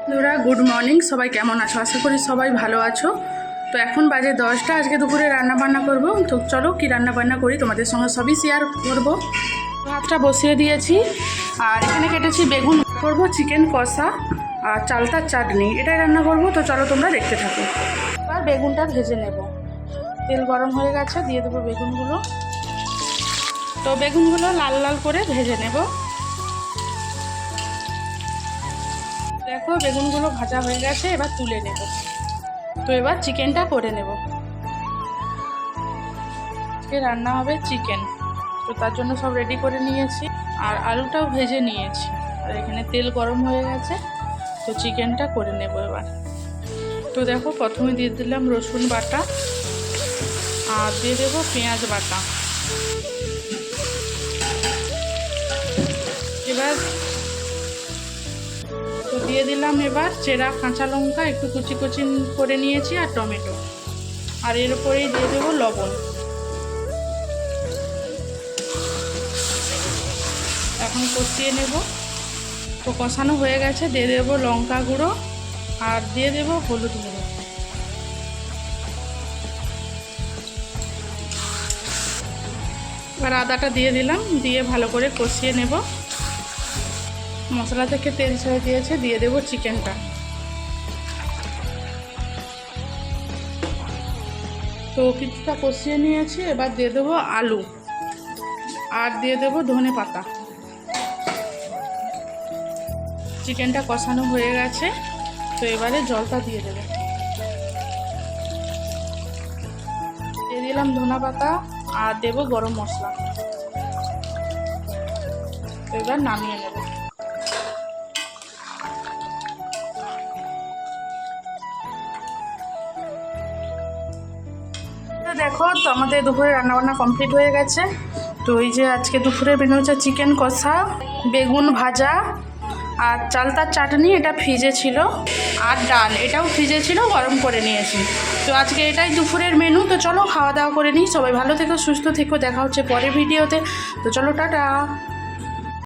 বন্ধুরা good morning, সবাই কেমন আছো? আশা করি সবাই ভালো আছো। তো এখন বাজে 10টা, আজকে দুপুরে রান্না বান্না করবো। তো চলো কি রান্না বান্না করি তোমাদের সঙ্গে সবই শেয়ার করবো। ভাতটা বসিয়ে দিয়েছি আর এখানে কেটেছি বেগুন, করবো চিকেন কষা আর চালতার চাটনি, এটাই রান্না করবো। তো চলো তোমরা দেখতে থাকো। এবার বেগুনটা ভেজে নেব। তেল গরম হয়ে গেছে, দিয়ে দেবো বেগুনগুলো। তো বেগুনগুলো লাল লাল করে ভেজে নেব। দেখো বেগুনগুলো ভাজা হয়ে গেছে, এবার তুলে নেব। তো এবার চিকেনটা করে নেব। আজকে রান্না হবে চিকেন, তো তার জন্য সব রেডি করে নিয়েছি আর আলুটাও ভেজে নিয়েছি। আর এখানে তেল গরম হয়ে গেছে, তো চিকেনটা করে নেব এবার। তো দেখো প্রথমে দিয়ে দিলাম রসুন বাটা আর দিয়ে দেবো পেঁয়াজ বাটা। এবার তো দিয়ে দিলাম এবার চেরা কাঁচা লঙ্কা একটু কুচি কুচি করে নিয়েছি আর টমেটো, আর এর উপরেই দিয়ে দেবো লবণ। এখন কষিয়ে নেব। তো কষানো হয়ে গেছে, দিয়ে দেবো লঙ্কা গুঁড়ো আর দিয়ে দেবো হলুদ গুঁড়ো। এবার আদাটা দিয়ে দিলাম, দিয়ে ভালো করে কষিয়ে নেব। মশলা থেকে তেল ছেড়ে দিয়েছে, দিয়ে দেবো চিকেনটা। তো কিছুটা কষিয়ে নিয়েছি, এবার দিয়ে দেবো আলু আর দিয়ে দেবো ধনে পাতা। চিকেনটা কষানো হয়ে গেছে, তো এবারে জলটা দিয়ে দেবো। দিয়ে দিলাম ধনে পাতা আর দেবো গরম মশলা। তো এবার নামিয়ে নেব। দেখো তো আমাদের দুপুরে রান্নাবান্না কমপ্লিট হয়ে গেছে। তো এই যে আজকে দুপুরে মেনু হচ্ছে চিকেন কষা, বেগুন ভাজা আর চালতার চাটনি, এটা ফ্রিজে ছিল, আর ডাল এটাও ফ্রিজে ছিল, গরম করে নিয়েছি। তো আজকে এটাই দুপুরের মেনু। তো চলো খাওয়া দাওয়া করে নিই। সবাই ভালো থেকো, সুস্থ থেকো, দেখা হচ্ছে পরের ভিডিওতে। তো চলো টাটা।